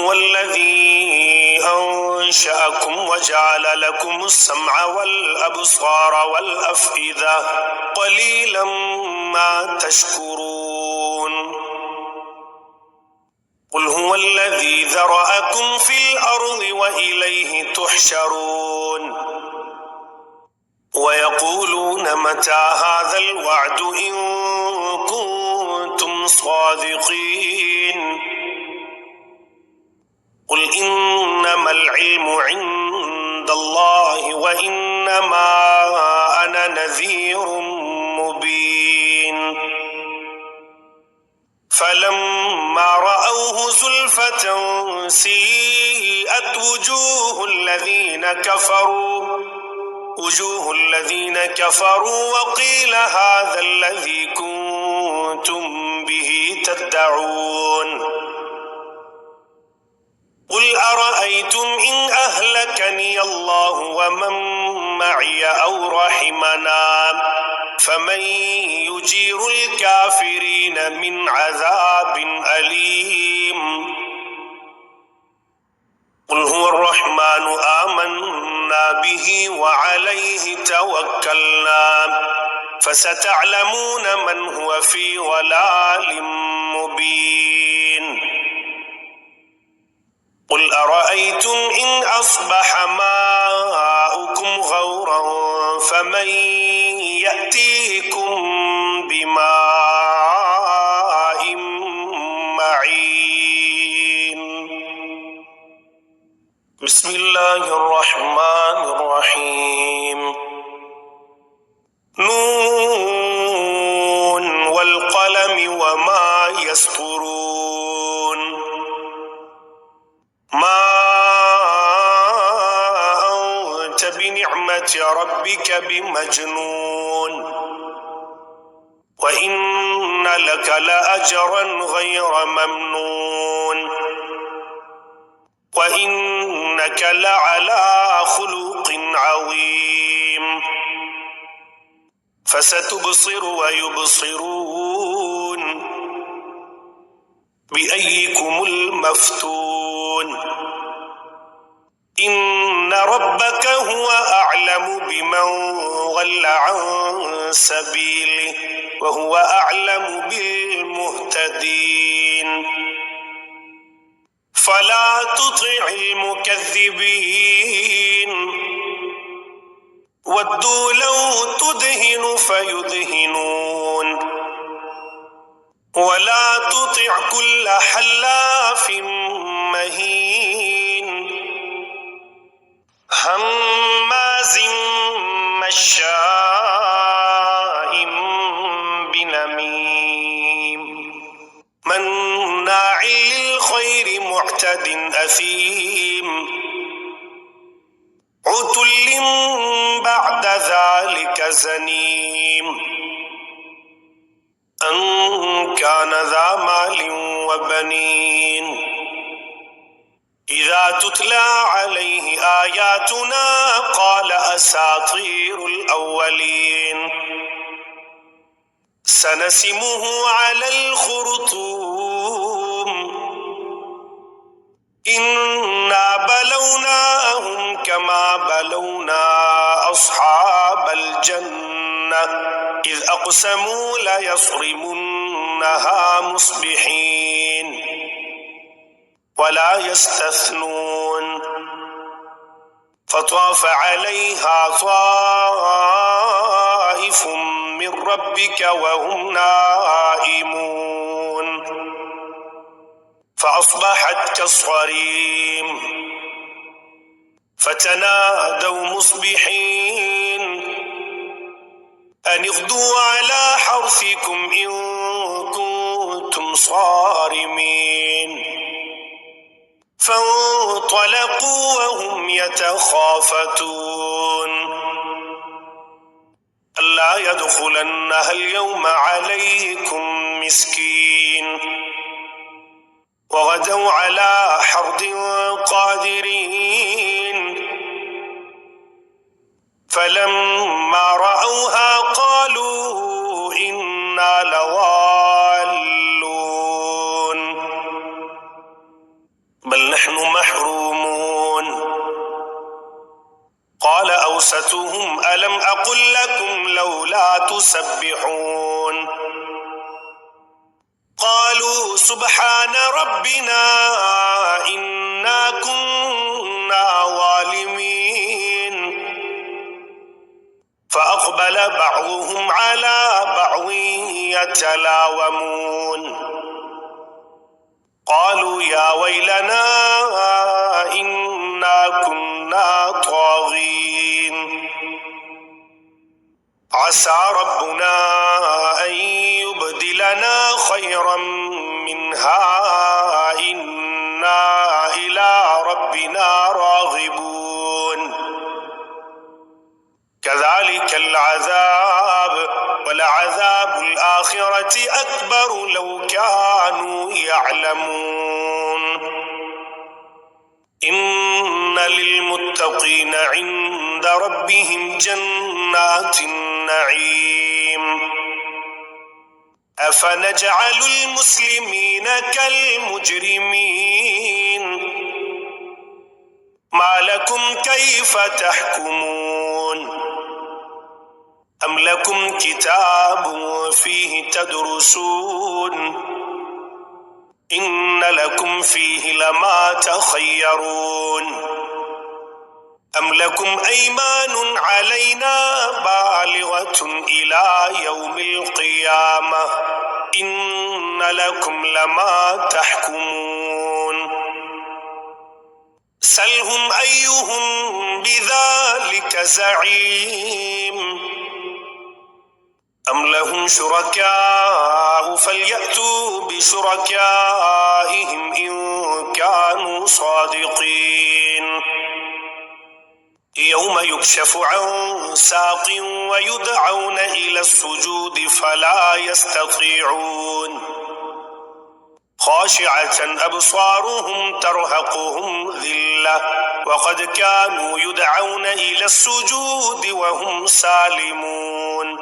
هو الذي أنشأكم وجعل لكم السمع والأبصار والأفئدة قليلا ما تشكرون قل هو الذي ذرأكم في الأرض وإليه تحشرون ويقولون متى هذا الوعد إن كنتم صادقين قل إنما العلم عند الله وإنما أنا نذير مبين فلما رأوه زلفة سيئت وجوه الذين كفروا وقيل هذا الذي كنتم به تدعون قل أرأيتم إن أهلكني الله ومن معي أو رحمنا فمن يجير الكافرين من عذاب أليم قل هو الرحمن آمنا به وعليه توكلنا فستعلمون من هو في ضلال مبين قل أرأيتم إن أصبح ماؤكم غورا فمن يأتيكم بماء معين بسم الله الرحمن الرحيم نون والقلم وما يسطرون ما أنت بنعمة ربك بمجنون وإن لك لأجرا غير ممنون وإنك لعلى خلق عظيم فستبصر ويبصرون بأيكم المفتون إن ربك هو أعلم بمن ضل عن سبيله وهو أعلم بالمهتدين فلا تطع المكذبين ودوا لو تدهن فيدهنون ولا تطع كل حلاف مهين هماز مشاء بنميم مناع للخير معتد أثيم عتل بعد ذلك زنيم أن كان ذا مال وبنين إذا تتلى عليه آياتنا قال أساطير الأولين سنسمه على الخرطوم إنا بلوناهم كما بلونا أصحاب الجنة إذ أقسموا ليصرمنها مصبحين ولا يستثنون فطاف عليها طائف من ربك وهم نائمون فأصبحت كالصريم فتنادوا مصبحين أن اغدوا على حرثكم إن كنتم صارمين فانطلقوا وهم يتخافتون ألا يدخلنها اليوم عليكم مسكين وغدوا على حرد قادرين فلما رأوها قالوا إنا لضالون بل خاصتهم ألم أقل لكم لولا تسبحون قالوا سبحان ربنا إنا كنا ظالمين فأقبل بعضهم على بعض يتلاومون قالوا يا ويلنا إنا كنا طاغين عسى ربنا أن يبدلنا خيرا منها إنا إلى ربنا راغبون كذلك العذاب ولعذاب الآخرة أكبر لو كانوا يعلمون إن للمتقين عند ربهم جنات النعيم أفنجعل المسلمين كالمجرمين ما لكم كيف تحكمون أم لكم كتاب فيه تدرسون إن لكم فيه لما تخيرون أم لكم أيمان علينا بالغة إلى يوم القيامة إن لكم لما تحكمون سلهم أيهم بذلك زعيم أم لهم شركاء فليأتوا بشركائهم إن كانوا صادقين يوم يكشف عن ساق ويدعون إلى السجود فلا يستطيعون خاشعة أبصارهم ترهقهم ذلة وقد كانوا يدعون إلى السجود وهم سالمون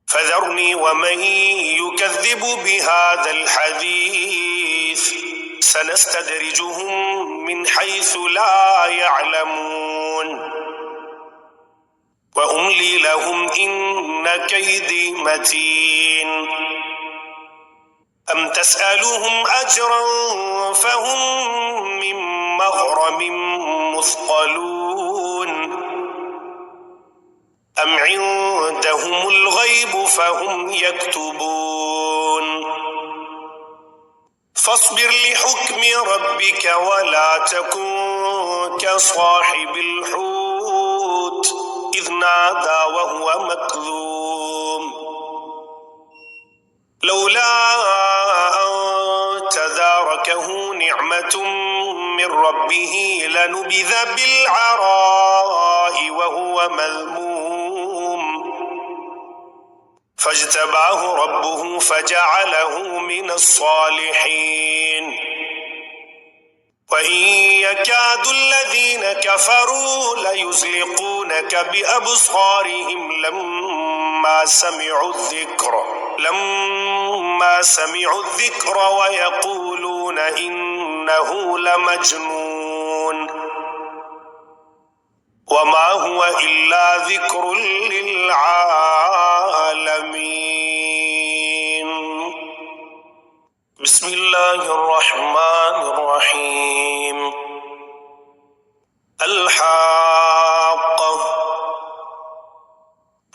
فذرني ومن يكذب بهذا الحديث سنستدرجهم من حيث لا يعلمون وأملي لهم إن كيدي متين أم تسألهم أجرا فهم من مغرم مثقلون أم عندهم الغيب فهم يكتبون فاصبر لحكم ربك ولا تكن كصاحب الحوت إذ نادى وهو مكذوم لولا أن تداركه نعمة من ربه لنبذ بالعراء وهو مذموم فاجتباه ربه فجعله من الصالحين وإن يكاد الذين كفروا ليزلقونك بأبصارهم لما سمعوا الذكر ويقولون إنه لمجنون وما هو إلا ذكر للعالمين بسم الله الرحمن الرحيم الحاقة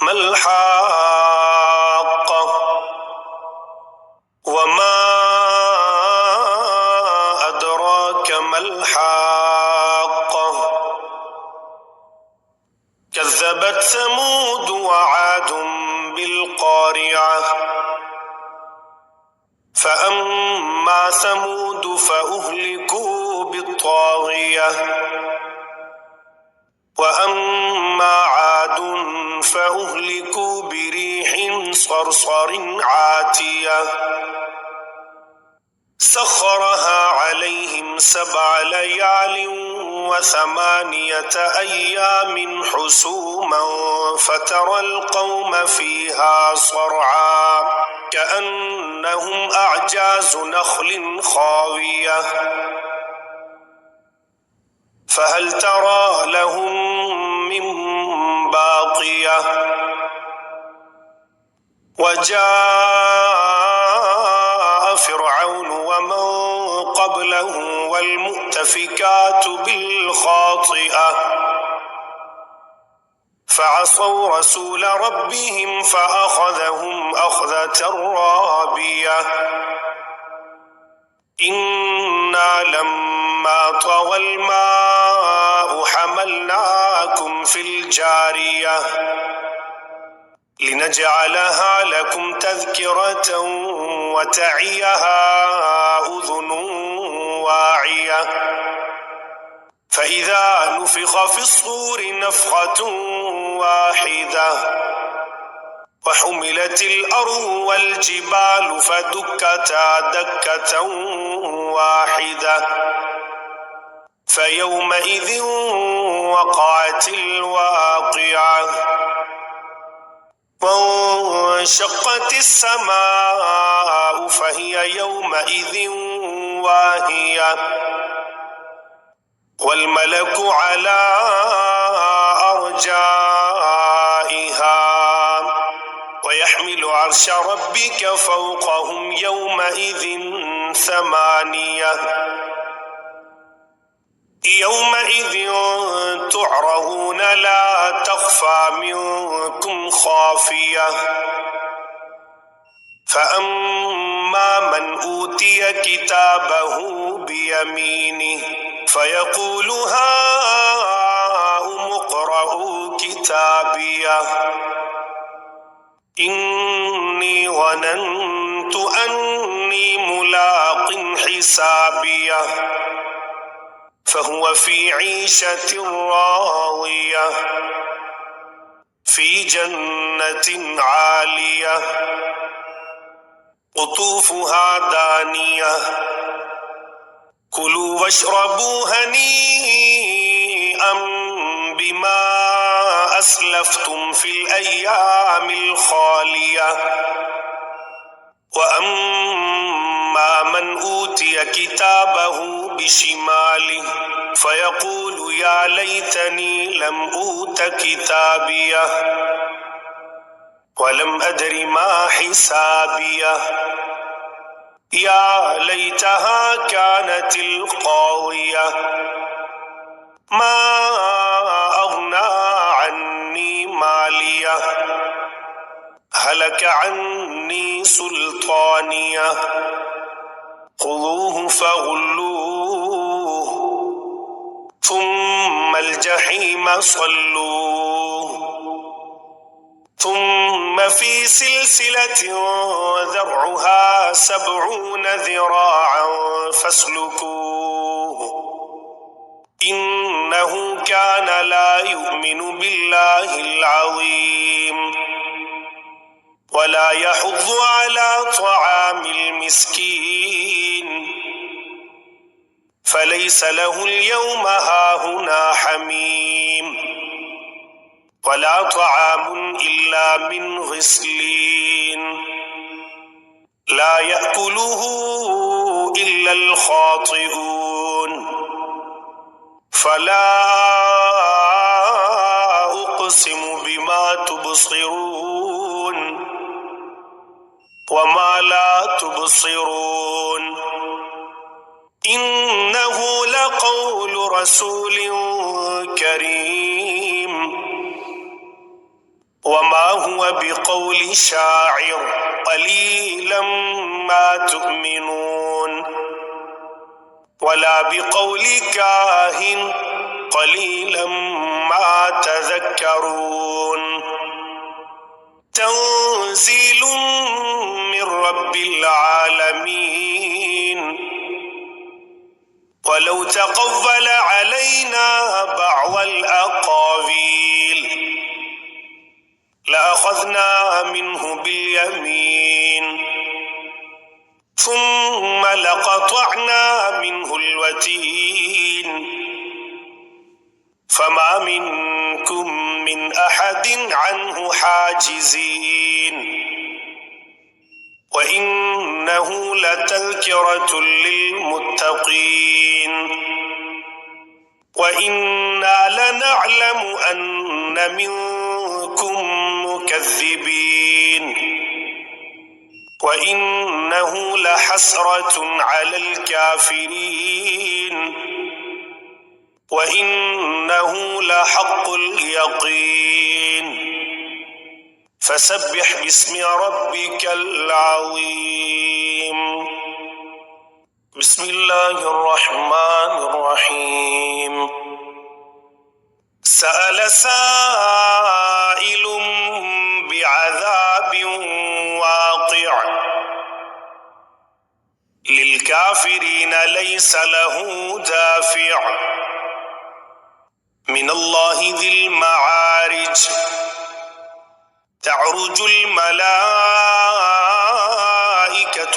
ما الحاقة وما أدراك ما الحاقة كذبت ثمود وعاد بالقارعة فأما ثمود فأهلكوا بالطاغية وأما عاد فأهلكوا بريح صرصر عاتية سخرها عليهم 7 ليال و8 أيام حسوما فترى القوم فيها صرعا كأنهم أعجاز نخل خاوية فهل ترى لهم من باقية وجاء فرعون ومن قبله والمؤتفكات بالخاطئة فعصوا رسول ربهم فأخذهم أخذة رابية إنا لما طغى الماء حملناكم في الجارية لنجعلها لكم تذكرة وتعيها أذن واعية فإذا نفخ في الصور نفخة واحدة وحملت الأرض والجبال فدكتا دكة واحدة فيومئذ وقعت الواقعة وانشقت السماء فهي يومئذ واهية والملك على أرجائها ويحمل عرش ربك فوقهم يومئذ ثمانية يومئذ تعرضون لا تخفى منكم خافية فأما من أوتي كتابه بيمينه فيقول هاؤم اقرءوا كتابيه إني ظننت أني ملاق حسابيه فهو في عيشة راضية في جنة عالية قطوفها دانية كلوا واشربوا هنيئا بما أسلفتم في الأيام الخالية وأما من أوتي كتابه بشماله فيقول يا ليتني لم أوت كتابيه ولم أدر ما حسابيه يا ليتها كانت القاضية ما أغنى عني ماليه هلك عني سلطانيه خذوه فغلوه ثم الجحيم صلوه ثم في سلسلة ذرعها 70 ذراعا فاسلكوه إنه كان لا يؤمن بالله العظيم ولا يحض على طعام المسكين فليس له اليوم هاهنا حميم ولا طعام إلا من غسلين لا يأكله إلا الخاطئون فلا أقسم بما تبصرون وما لا تبصرون إنه لقول رسول كريم وما هو بقول شاعر قليلا ما تؤمنون ولا بقول كاهن قليلا ما تذكرون تنزيل من رب العالمين ولو تقول علينا بعض الأقاويل لأخذنا منه باليمين ثم لقطعنا منه الوتين فما منكم من أحد عنه حاجزين وإنه لتذكرة للمتقين وإنا لنعلم أن منكم مكذبين وإنه لحسرة على الكافرين وإنه لحق اليقين فسبح باسم ربك العظيم. بسم الله الرحمن الرحيم. سأل سائل بعذاب واقع للكافرين ليس له دافع من الله ذي المعارج تعرج الملائكة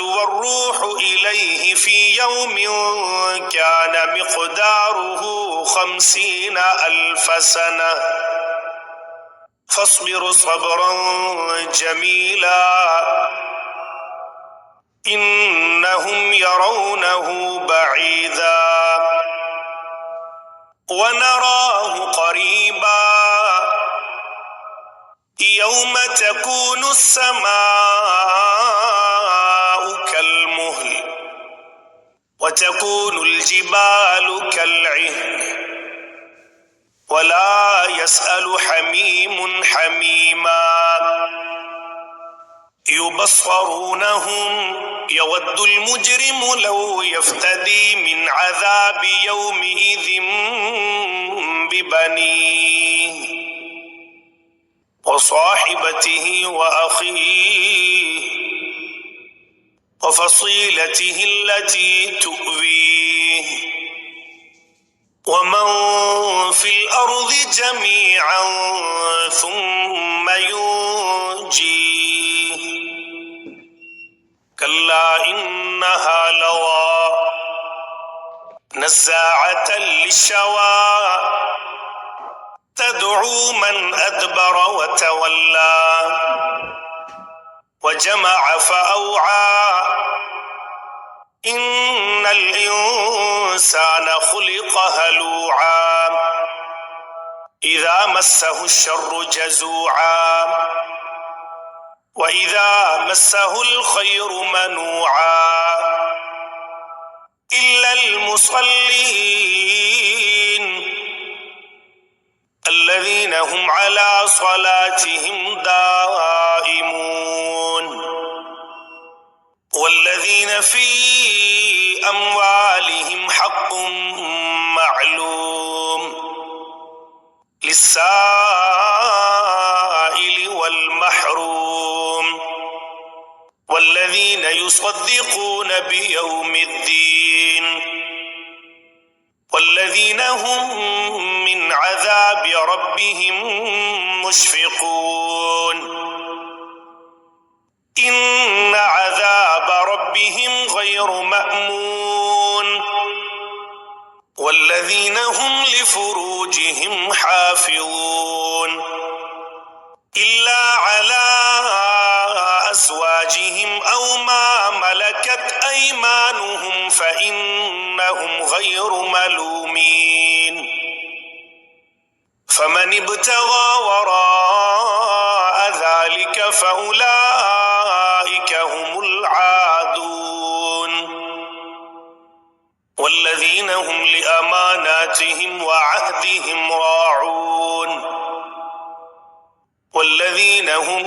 والروح إليه في يوم كان مقداره 50,000 سنة فاصبر صبرا جميلا إنهم يرونه بعيدا ونراه قريبا يوم تكون السماء كالمهل وتكون الجبال كالعهن ولا يسأل حميم حميما يبصرونهم يود المجرم لو يفتدي من عذاب يومئذ ببنيه وصاحبته وأخيه وفصيلته التي تؤويه ومن في الأرض جميعا ثم ينجيه كلا إنها لظى نزاعة للشوى تدعو من أدبر وتولى وجمع فأوعى إن الإنسان خلق هلوعا إذا مسه الشر جزوعا وإذا مسه الخير منوعا إلا المصلين الذين هم على صلاتهم دائمون والذين في أموالهم حق معلوم للسائل والمحروم والذين يصدقون بيوم الدين والذين هم من عذاب ربهم مشفقون إن عذاب ربهم غير مأمون والذين هم لفروجهم حافظون إلا على أزواجهم أو ما ملكت أيمانهم فإنهم غير ملومين فمن ابتغى وراء ذلك فأولئك هم العادون والذين هم لأماناتهم وعهدهم راعون والذين هم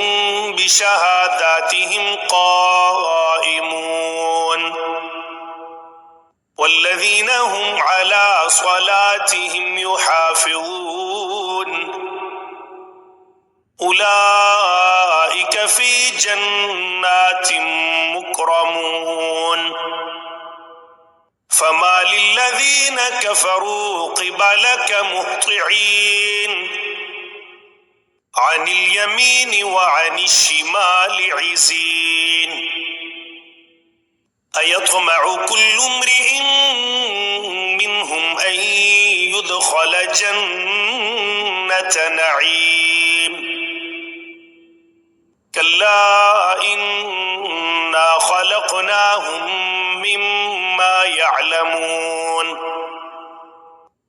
بشهاداتهم قائمون والذين هم على صلاتهم يحافظون أولئك في جنات مكرمون فما للذين كفروا قبلك مهطعين عن اليمين وعن الشمال عزين أيطمع كل امرئ منهم أن يدخل جنة نعيم كلا إنا خلقناهم مما يعلمون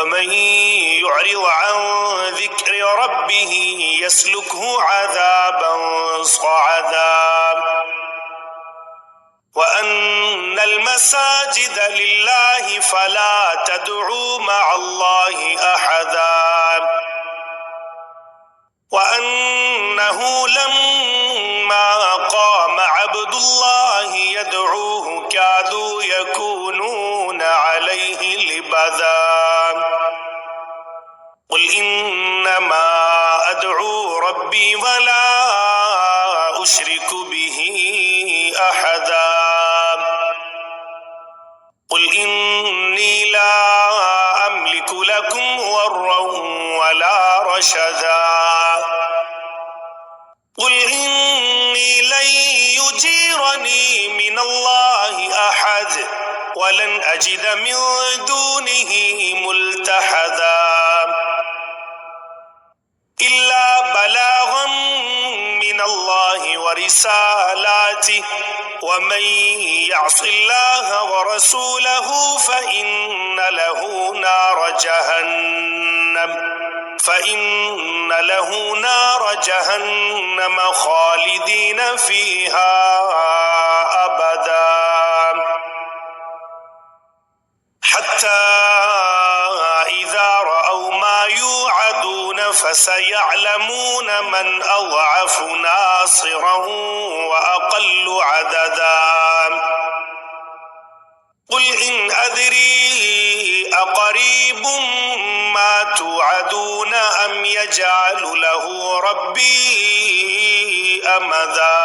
ومن يعرض عن ذكر ربه يسلكه عذابا صعدا وأن المساجد لله فلا تدعوا مع الله أحدا وأنه لما قام عبد الله يدعوه كادوا يكونون عليه لبدا قل إنما أدعو ربي ولا أشرك به أحدا قل إني لا أملك لكم ضرا ولا رشدا قل إني لن يجيرني من الله أحد ولن أجد من دونه ملتحدا إلا بلاغا من الله ورسالاته ومن يعص الله ورسوله فإن له نار جهنم خالدين فيها أبدا حتى إذا رأوا ما يوعدون فسيعلمون من أضعف ناصرا وأقل عددا قل إن أدري أقريب ما توعدون أم يجعل له ربي أمدا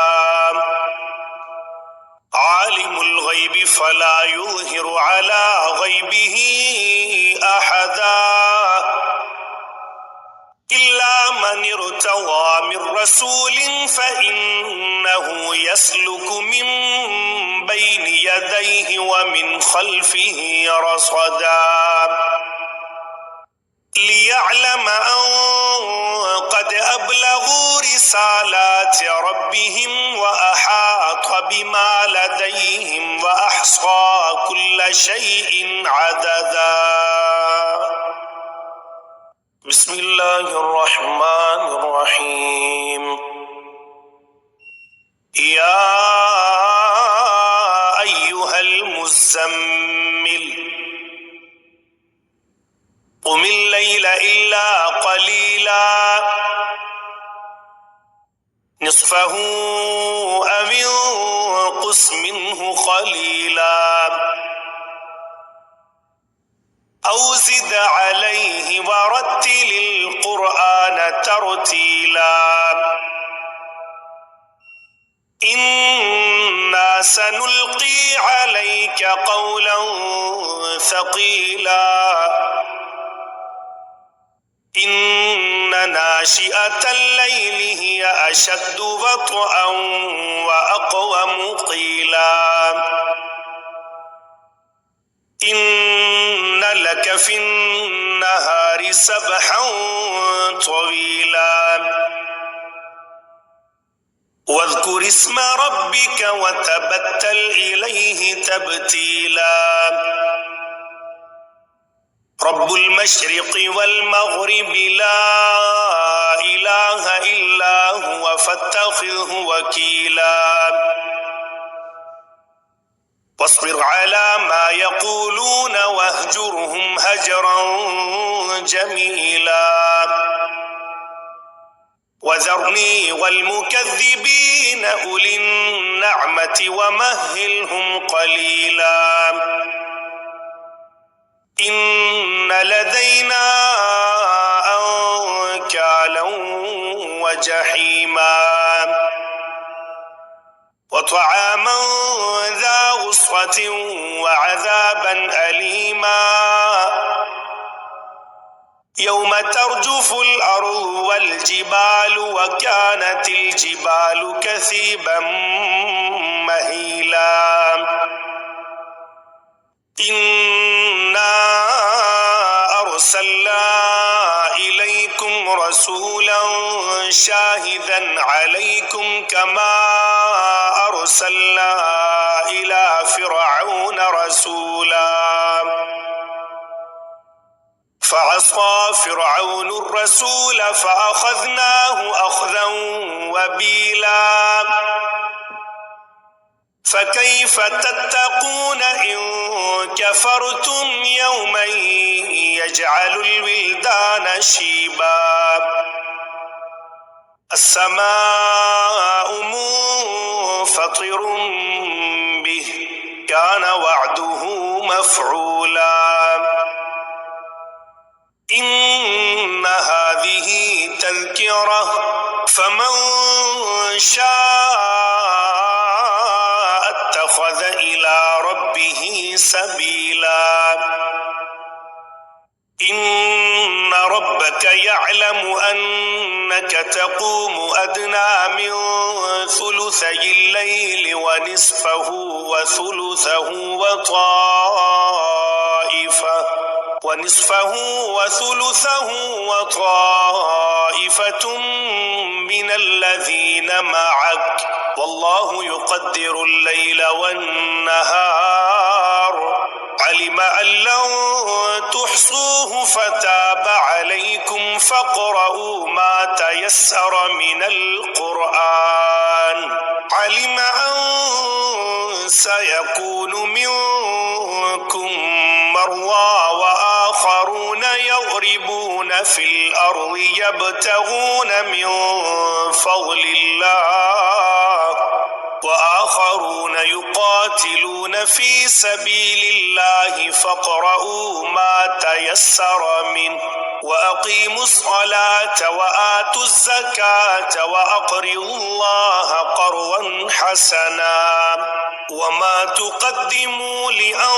عالم الغيب فلا يظهر على غيبه أحدا إلا من ارتضى من رسول فإنه يسلك من بين يديه ومن خلفه رصدا ليعلم أن قد أبلغوا رسالات ربهم وأحاط بما لديهم وأحصى كل شيء عددا بسم الله الرحمن الرحيم يا أيها المزمل قم الليل إلا قليلا نصفه أو انقص منه قليلا أو زد عليه ورتل القرآن ترتيلا إنا سنلقي عليك قولا ثقيلا إن ناشئة الليل هي أشد وطئا وأقوم قيلا إن لك في النهار سبحا طويلا واذكر اسم ربك وتبتل إليه تبتيلا رب المشرق والمغرب لا إله إلا هو فاتخذه وكيلا واصبر على ما يقولون واهجرهم هجرا جميلا وذرني والمكذبين أولي النعمة ومهلهم قليلا إن لدينا أنكالا وجحيما وطعاما ذا غصة وعذابا أليما يوم ترجف الأرض والجبال وكانت الجبال كثيبا مهيلا إنا أرسلنا إليكم رسولا شاهدا عليكم كما أرسلنا إلى فرعون رسولا فعصى فرعون الرسول فأخذناه أخذا وبيلا فكيف تتقون إن كفرتم يوما يجعل الولدان شيبا السماء منفطر به كان وعده مفعولا إن هذه تذكرة فمن شاء اتخذ إلى ربه سبيلا إن ربك يعلم أنك تقوم أدنى من ثلثي الليل ونصفه وثلثه وطائفة من الذين معك والله يقدر الليل والنهار علم أن لن تحصوه فتاب عليكم فاقرؤوا ما تيسر من القرآن علم أن سيكون منكم مرضى وآخرون يضربون في الأرض يبتغون من فضل الله وآخرون يقاتلون في سبيل الله فاقرؤوا ما تيسر منه وأقيموا الصلاة وآتوا الزكاة وأقرضوا الله قرضا حسنا وما تقدموا لأنفسكم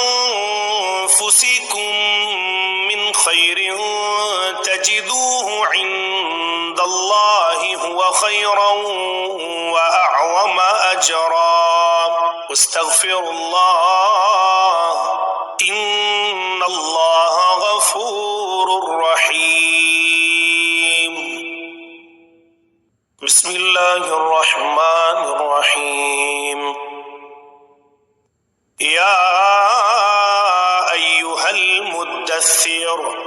من خير تجدوه عند الله هو خيرا وأعظم أجرا واستغفر الله إن الله غفور رحيم بسم الله الرحمن الرحيم يا أيها المدثر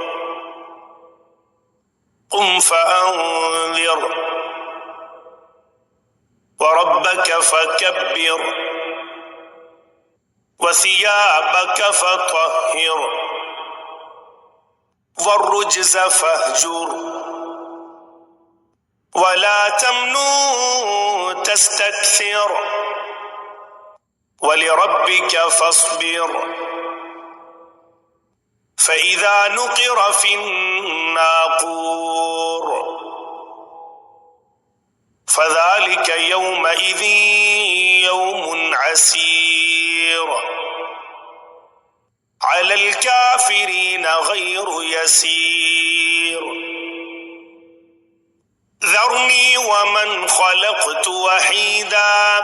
قم فأنذر وربك فكبر وثيابك فطهر والرجز فاهجر ولا تمنن تستكثر ولربك فاصبر فإذا نقر في الناقور فذلك يومئذ يوم عسير على الكافرين غير يسير ذرني ومن خلقت وحيدا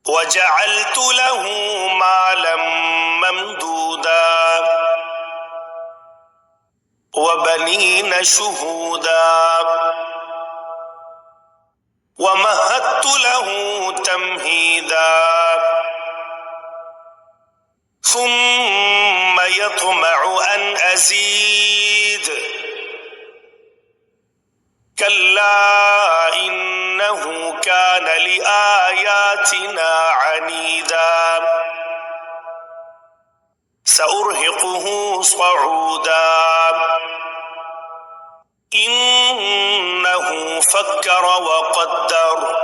وجعلت له مالا ممدودا وبنين شهودا ومهدت له تمهيدا ثم يطمع أن أزيد كلا إنه كان لآياتنا عنيدا سأرهقه صعودا إنه فكر وقدر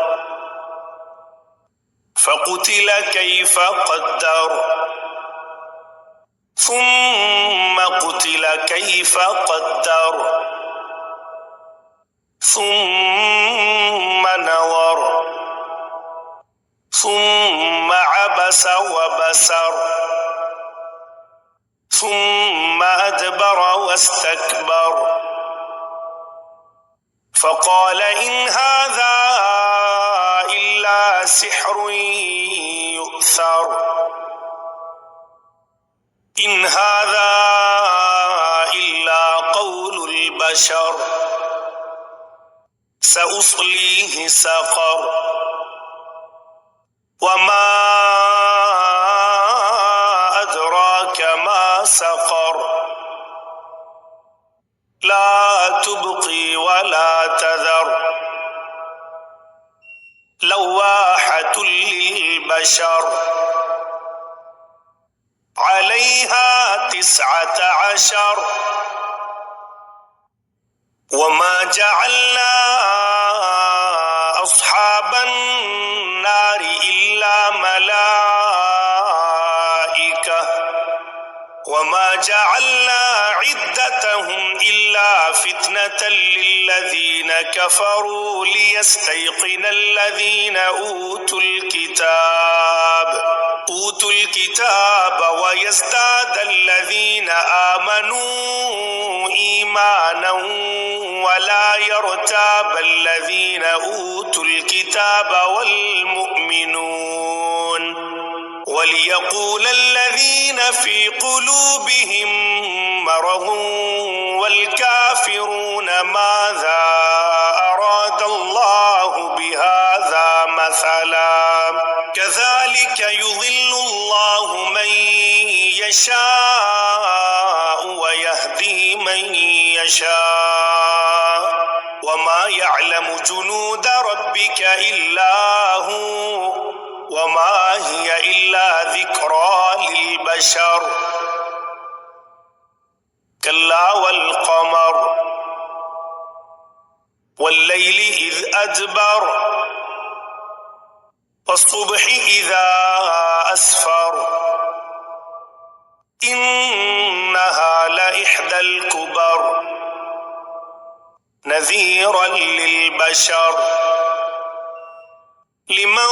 فقتل كيف قدر ثم قتل كيف قدر ثم نظر ثم عبس وبسر ثم أدبر واستكبر فقال إن هذا إلا سحر يؤثر إن هذا إلا قول البشر سأصليه سقر وما أدراك ما سقر لا تبقي ولا تذر لواحة للبشر عليها 19 وما جعلنا أصحاب النار إلا ملائكة وما جعلنا عدتهم إلا فتنة للذين كفروا ليستيقن الذين أوتوا الكتاب ويزداد الذين آمنوا إيمانا ولا يرتاب الذين أوتوا الكتاب والمؤمنون وليقول الذين في قلوبهم مرض والكافرون ماذا أراد الله بهذا مثلا كذلك يضل الله من يشاء ويهدي من يشاء وما يعلم جنود ربك إلا هو وما هي إلا ذكرى للبشر كلا والقمر والليل إذ أدبر والصبح إذا أسفر إنها لإحدى الكبر نذيرا للبشر لمن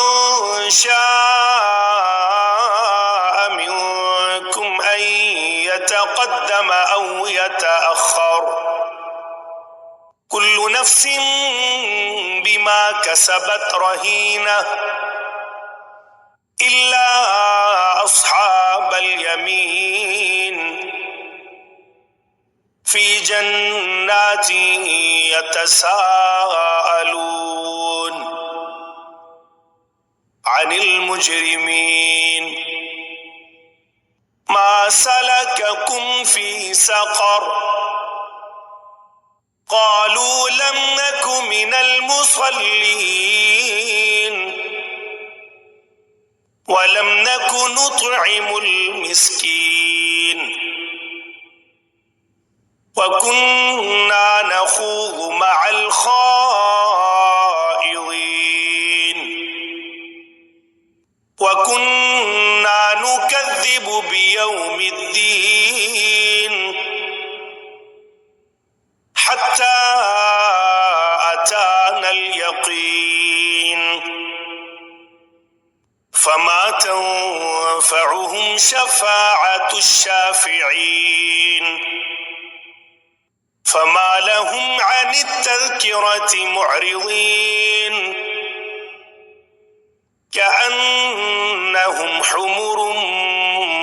شاء منكم أن يتقدم أو يتأخر كل نفس بما كسبت رهينة إلا أصحاب اليمين في جنات يتساءلون عن المجرمين ما سلككم في سقر قالوا لم نك من المصلين ولم نك نطعم المسكين وكنا نخوض مع الخائضين وكنا نكذب بيوم الدين حتى أتانا اليقين فما تنفعهم شفاعة الشافعين فما لهم عن التذكرة معرضين كأنهم حمر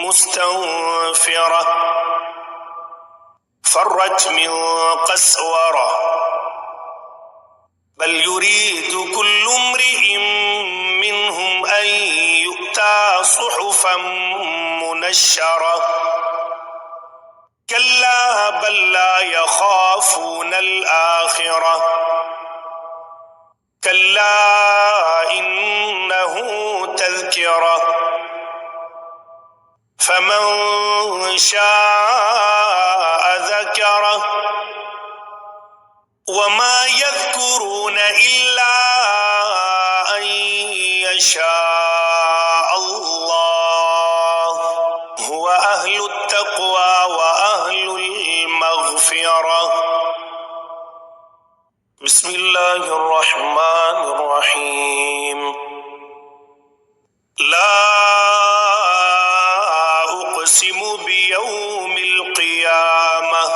مستنفرة فرت من قسورة بل يريد كل امرئ منهم أن يؤتى صحفا منشرة كلا بل لا يخافون الآخرة كلا إنه تذكرة فمن شاء ذكره وما يذكرون إلا أن يشاء الله هو أهل التقوى وأهل المغفرة بسم الله الرحمن الرحيم لا أقسم بيوم القيامة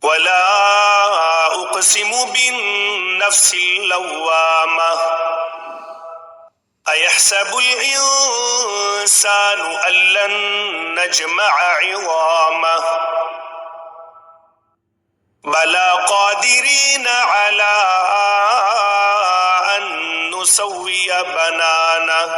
ولا أقسم بالنفس اللوامة أيحسب الإنسان أن لن نجمع عظامه بلى قادرين على أن نسوي بنانه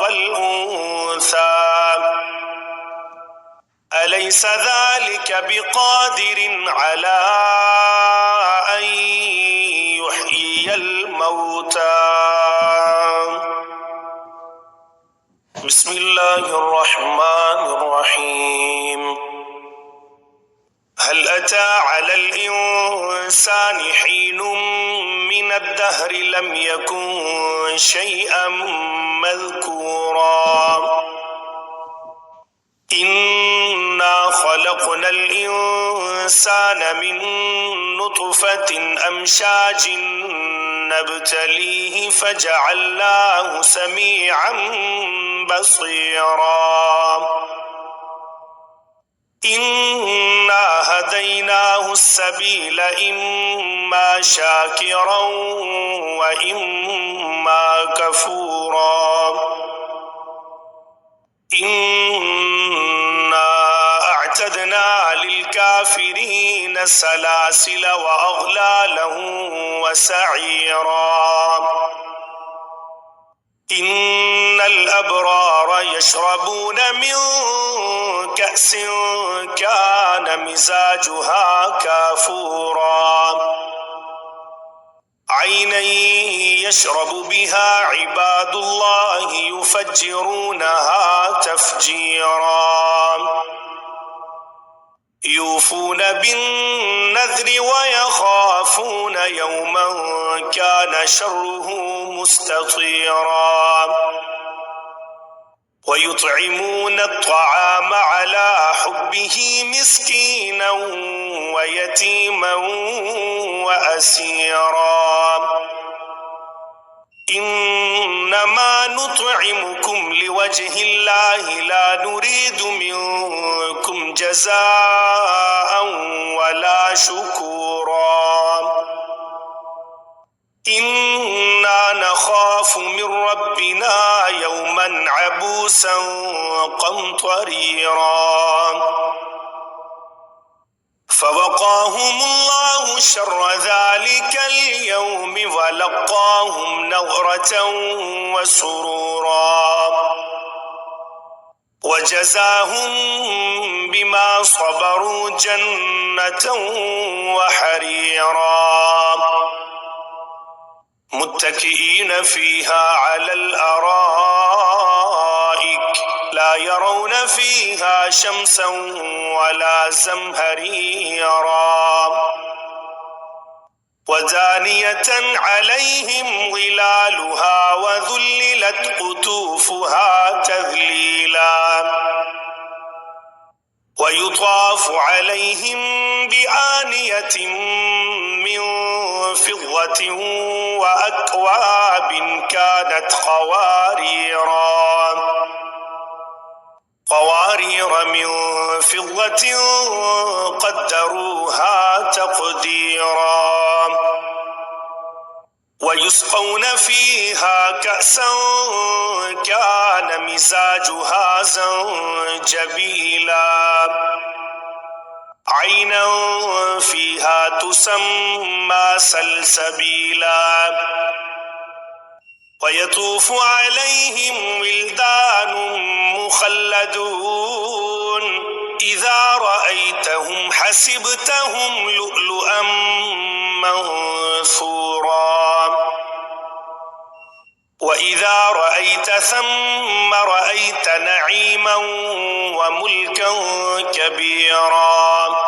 والأنثى أليس ذلك بقادر على أن يحيي الموتى بسم الله الرحمن الرحيم هل أتى على الإنسان حين من الدهر لم يكن شيئا مذكورا إنا خلقنا الإنسان من نطفة أمشاج نبتليه فجعلناه سميعا بصيرا إنا هديناه السبيل إما شاكرا وإما كفورا إن الكافرين سلاسل وأغلالا وسعيرا إن الأبرار يشربون من كأس كان مزاجها كافورا عينا يشرب بها عباد الله يفجرونها تفجيرا يوفون بالنذر ويخافون يوما كان شره مستطيرا ويطعمون الطعام على حبه مسكينا ويتيما وأسيرا إنما نطعمكم لوجه الله لا نريد منكم جزاء ولا شكورا إنا نخاف من ربنا يوما عبوسا قمطريرا فوقاهم الله شر ذلك اليوم ولقاهم نضرة وسرورا وجزاهم بما صبروا جنة وحريرا متكئين فيها على الأرائك لا يرون فيها شمسا ولا زمهريرا ودانية عليهم ظلالها وذللت قطوفها تذليلا ويطاف عليهم بآنية من فضة وأكواب كانت قوارير من فضة قدروها تقديرا ويسقون فيها كأسا كان مزاجها زنجبيلا عينا فيها تسمى سلسبيلا ويطوف عليهم ولدان مخلدون إذا رأيتهم حسبتهم لؤلؤا منثورا وإذا رأيت ثم رأيت نعيما وملكا كبيرا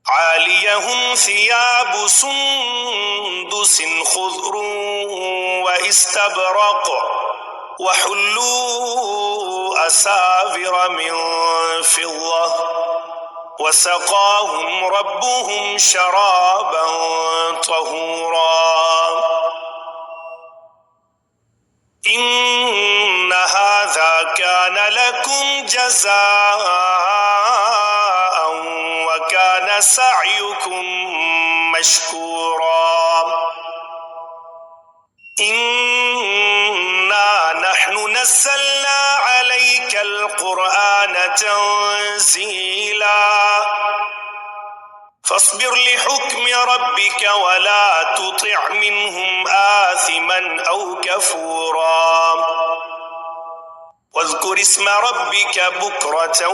عاليهم ثياب سندس خضر واستبرق وحلوا أساور من فضة وسقاهم ربهم شرابا طهورا إن هذا كان لكم جزاء وكان سعيكم مشكورا إنا نحن نزلنا عليك القرآن تنزيلا فاصبر لحكم ربك ولا تطع منهم آثما أو كفورا واذكر اسم ربك بكرة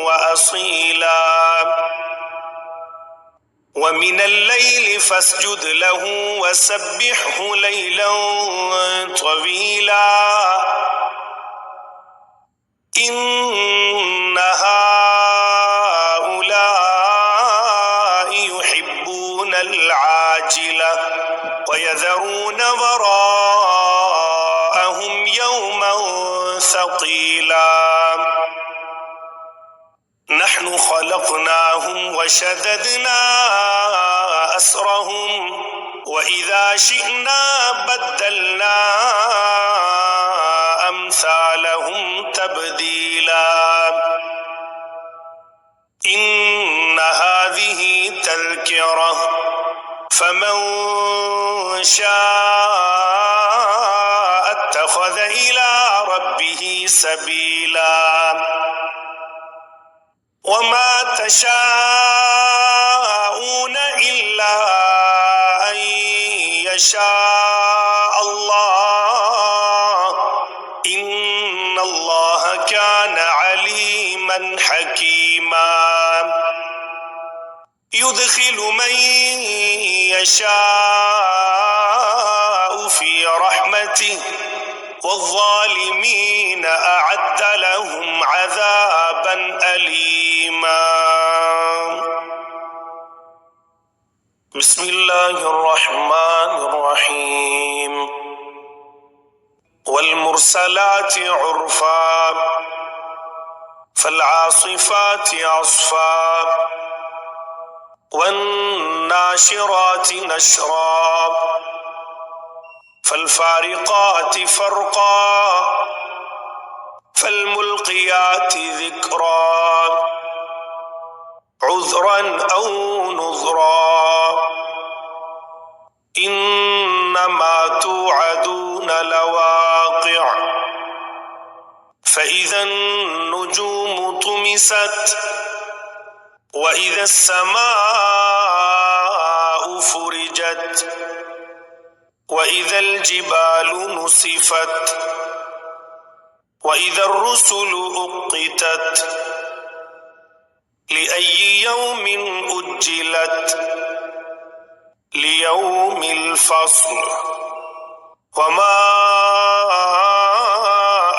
وأصيلا ومن الليل فاسجد له وسبحه ليلا طويلا إن هؤلاء يحبون العاجلة ويذرون وراءهم يوما ثقيلا نحن خلقناهم وشددنا أسرهم وإذا شئنا بدلنا أمثالهم تبديلا إن هذه تذكرة فمن شاء اتخذ إلى ربه سبيلا وما تشاءون إلا أن يشاء الله إن الله كان عليما حكيما يدخل من يشاء في رحمته والظالمين أعد لهم عذابا أليما. بسم الله الرحمن الرحيم. والمرسلات عرفا فالعاصفات عصفا والناشرات نشرا فالفارقات فرقا فالملقيات ذكرا عذرا أو نذرا إنما توعدون لواقع فإذا النجوم طمست وإذا السماء فرجت وإذا الجبال نسفت وإذا الرسل أقتت لأي يوم أجلت ليوم الفصل وما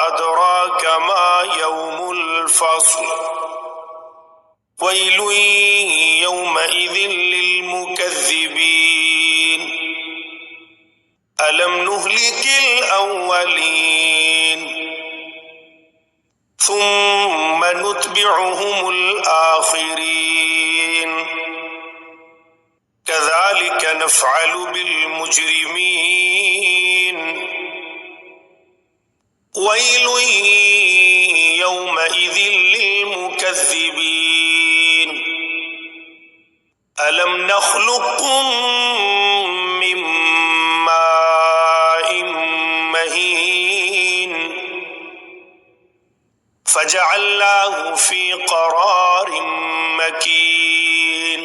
أدراك ما يوم الفصل ويل يومئذ للمكذبين ألم نهلك الأولين ثم نتبعهم الآخرين كذلك نفعل بالمجرمين ويل يومئذ للمكذبين ألم نخلقكم من ماء مهين فجعلناه في قرار مكين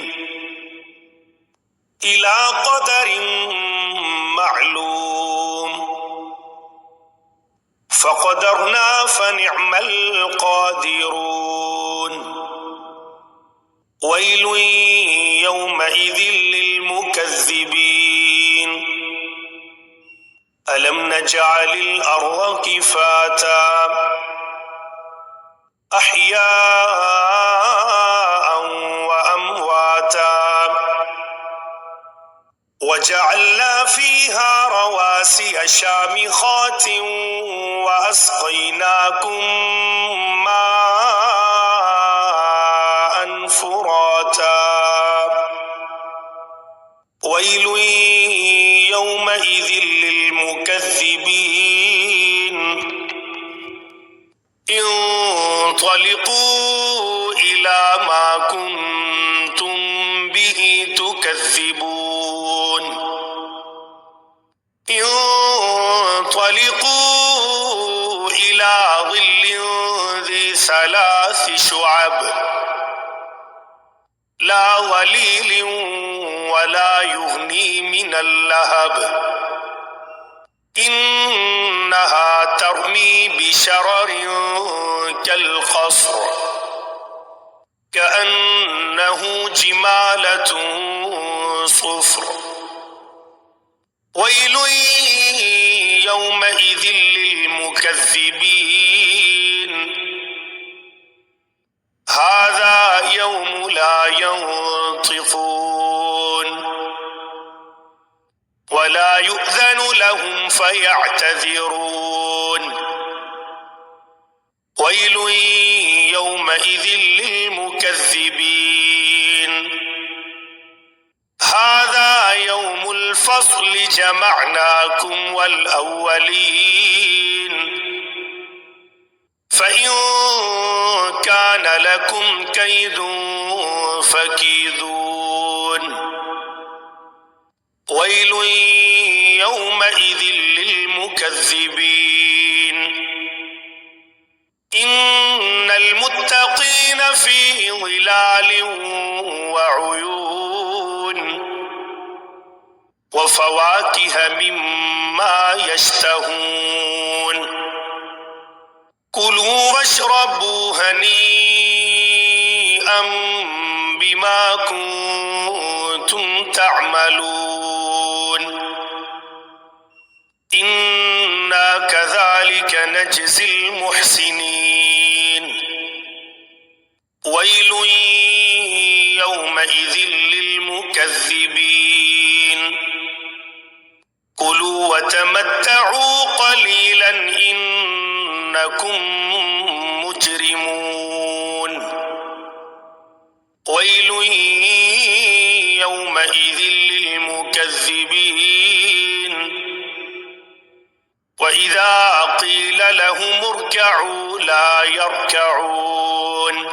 إلى قدر معلوم فقدرنا فنعم القادرون ويل يومئذ للمكذبين ألم نجعل الأرض كفاتا أحياء وأمواتا وجعلنا فيها رواسي شامخات وأسقيناكم ماء فراتا ويل يومئذ للمكذبين انطلقوا إلى ما كنتم به تكذبون انطلقوا إلى ظل ذي 3 شعب لا ظليل ولا يغني من اللهب إنها ترمي بشرر كالقصر كأنه جمالة صفر ويل يومئذ للمكذبين هذا يوم لا ينطقون ولا يؤذن لهم فيعتذرون ويل يومئذ للمكذبين هذا يوم الفصل جمعناكم والأولين فإن كان لكم كيد فكيدون ويل يومئذ للمكذبين إن المتقين في ظلال وعيون وفواكه مما يشتهون كلوا واشربوا هنيئا بما كنتم تعملون إنا كذلك نجزي المحسنين ويل يومئذ للمكذبين كلوا وتمتعوا قليلا إنكم مجرمون ويل يومئذ للمكذبين وإذا قيل لهم اركعوا لا يركعون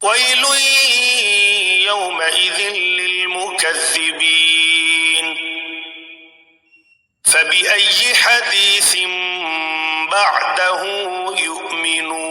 ويل يومئذ للمكذبين فبأي حديث بعده يؤمنون